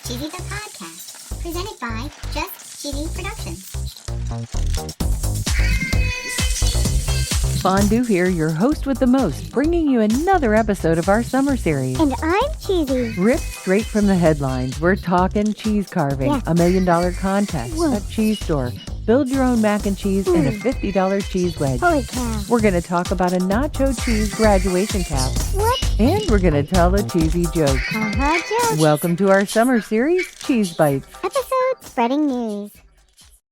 Cheesy the Podcast, presented by Just Cheesy Productions. Fondue here, your host with the most, bringing you another episode of our summer series. And I'm Cheesy. Ripped straight from the headlines, we're talking cheese carving, Yeah. $1 million contest, Whoa. a cheese store, build your own mac and cheese, and a $50 cheese wedge. Holy cow. We're going to talk about a nacho cheese graduation cap, What? and we're going to tell a cheesy joke. Joke. Welcome to our summer series, Cheese Bites. Episode Spreading News.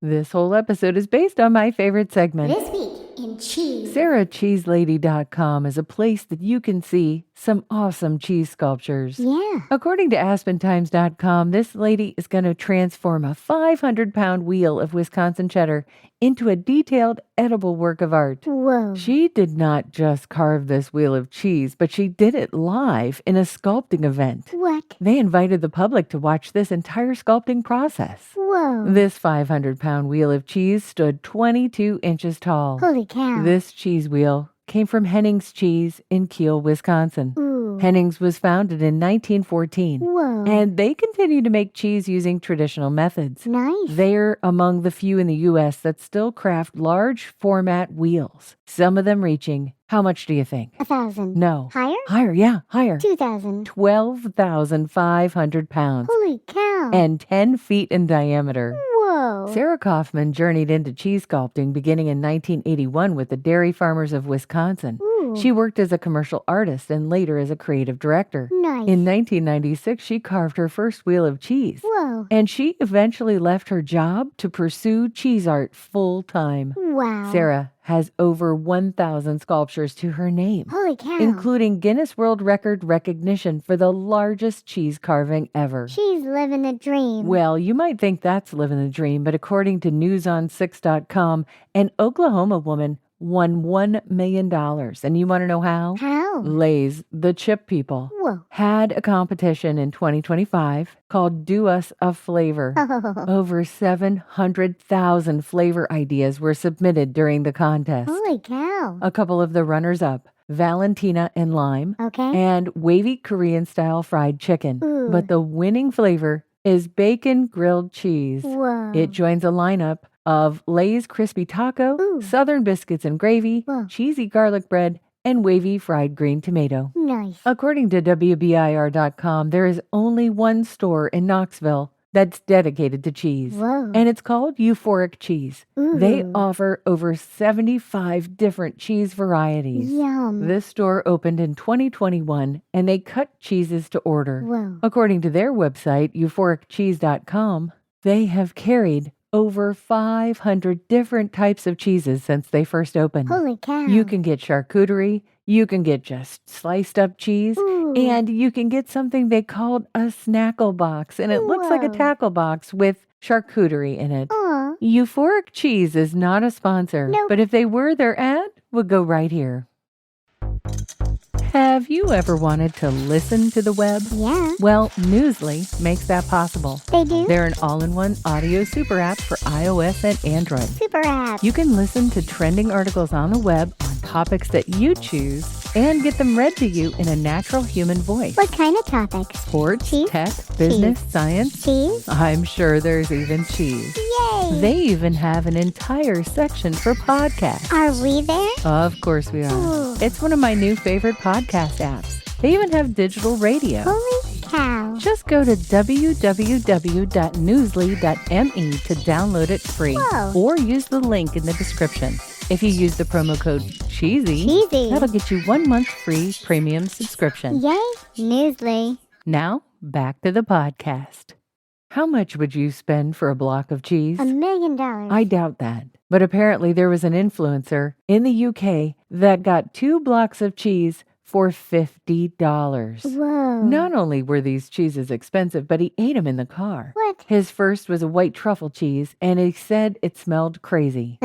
This whole episode is based on my favorite segment. This week in cheese. SarahCheeseLady.com is a place that you can see some awesome cheese sculptures. Yeah. According to AspenTimes.com, this lady is going to transform a 500-pound wheel of Wisconsin cheddar into a detailed, edible work of art. Whoa. She did not just carve this wheel of cheese, but she did it live in a sculpting event. What? They invited the public to watch this entire sculpting process. Whoa. This 500-pound wheel of cheese stood 22 inches tall. Holy cow. This cheese wheel came from Henning's Cheese in Kiel, Wisconsin. Ooh. Henning's was founded in 1914, Whoa. and they continue to make cheese using traditional methods. Nice. They're among the few in the U.S. that still craft large format wheels, some of them reaching, how much do you think? 1,000. No. Higher? Higher. 2,000. 12,500 pounds Holy cow. and 10 feet in diameter. Whoa. Sarah Kaufman journeyed into cheese sculpting beginning in 1981 with the dairy farmers of Wisconsin. Ooh. She worked as a commercial artist and later as a creative director. Nice. In 1996, she carved her first wheel of cheese. Whoa. And she eventually left her job to pursue cheese art full time. Wow. Sarah has over 1,000 sculptures to her name, Holy cow. including Guinness World Record recognition for the largest cheese carving ever. She's living the dream. Well, you might think that's living the dream, but according to newson6.com, an Oklahoma woman won $1 million. And you want to know how? How? Lay's, the chip people, Whoa. had a competition in 2025 called Do Us a Flavor. Oh. Over 700,000 flavor ideas were submitted during the contest. Holy cow. A couple of the runners-up, Valentina and Lime, Okay. and wavy Korean-style fried chicken. Ooh. But the winning flavor is bacon grilled cheese. Whoa. It joins a lineup of Lay's crispy taco, Ooh. southern biscuits and gravy, Whoa. cheesy garlic bread, and wavy fried green tomato. Nice. According to WBIR.com, there is only one store in Knoxville that's dedicated to cheese. Whoa. And it's called Euphoric Cheese. Ooh. They offer over 75 different cheese varieties. Yum. This store opened in 2021 and they cut cheeses to order. Whoa. According to their website, euphoriccheese.com, they have carried over 500 different types of cheeses since they first opened. Holy cow. You can get charcuterie, you can get just sliced up cheese, Ooh. and you can get something they called a snackle box, and it looks like a Whoa. tackle box with charcuterie in it. Aw. Euphoric Cheese is not a sponsor, Nope. but if they were, their ad would go right here. Have you ever wanted to listen to the web? Yeah. Well, Newsly makes that possible. They do. They're an all-in-one audio super app for iOS and Android. Super app. You can listen to trending articles on the web on topics that you choose and get them read to you in a natural human voice. What kind of topics? Sports, Cheese? tech, business, science. Cheese? I'm sure there's even cheese. Yay. They even have an entire section for podcasts. Are we there? Of course we are. Ooh. It's one of my new favorite podcast apps. They even have digital radio. Holy cow. Just go to www.newsly.me to download it free. Whoa. Or use the link in the description. If you use the promo code CHEESY, Cheesy. that'll get you 1 month free premium subscription. Yay. Newsly. Now, back to the podcast. How much would you spend for a block of cheese? $1 million. I doubt that. But apparently there was an influencer in the UK that got 2 blocks of cheese for $50. Whoa. Not only were these cheeses expensive, but he ate them in the car. What? His first was a white truffle cheese, and he said it smelled crazy.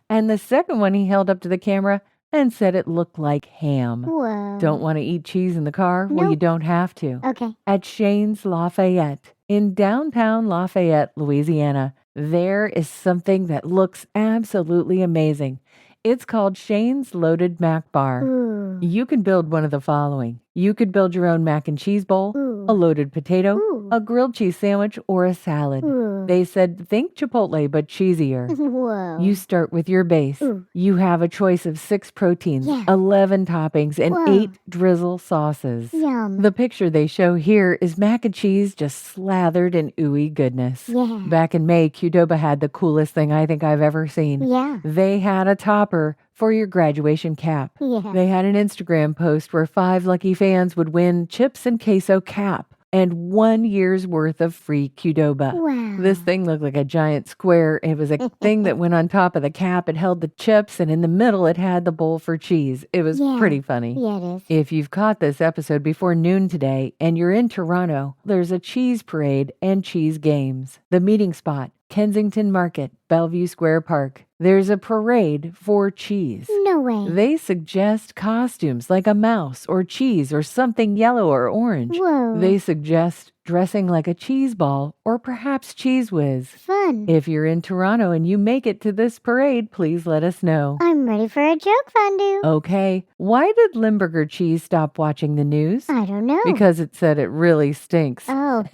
And the second one he held up to the camera and said it looked like ham. Whoa. Don't want to eat cheese in the car? Well, you Nope. don't have to. Okay. At Shane's Lafayette in downtown Lafayette, Louisiana, there is something that looks absolutely amazing. It's called Shane's Loaded Mac Bar. Ooh. You can build one of the following. You could build your own mac and cheese bowl, Ooh. a loaded potato, Ooh. Ooh. a grilled cheese sandwich, or a salad. Ooh. They said, think Chipotle, but cheesier. Whoa. You start with your base. Ooh. You have a choice of 6 proteins, Yeah. 11 toppings, and Whoa. 8 drizzle sauces. Yum. The picture they show here is mac and cheese just slathered in ooey goodness. Yeah. Back in May, Qdoba had the coolest thing I think I've ever seen. Yeah. They had a topper for your graduation cap. Yeah. They had an Instagram post where 5 lucky fans would win chips and queso cap and 1 year's worth of free Qdoba. Wow. This thing looked like a giant square. It was a thing that went on top of the cap. It held the chips, and in the middle it had the bowl for cheese. It was pretty funny. Yeah, it is. If you've caught this episode before noon today and you're in Toronto, there's a cheese parade and cheese games. The meeting spot, Kensington Market, Bellevue Square Park. There's a parade for cheese. No way. They suggest costumes like a mouse or cheese or something yellow or orange. Whoa. They suggest dressing like a cheese ball or perhaps cheese whiz. Fun. If you're in Toronto and you make it to this parade, please let us know. I'm ready for a joke, Fondue. Okay, why did Limburger cheese stop watching the news? I don't know. Because it said it really stinks. Oh.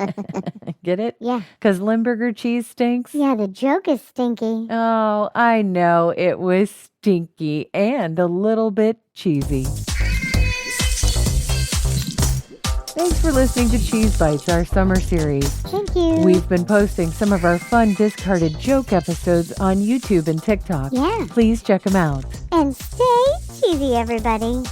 Get it? Yeah. Because Limburger cheese stinks? Yeah, the joke is stinky. Oh, I know. It was stinky and a little bit cheesy. Thanks for listening to Cheese Bites, our summer series. Thank you. We've been posting some of our fun discarded joke episodes on YouTube and TikTok. Yeah. Please check them out. And stay cheesy, everybody.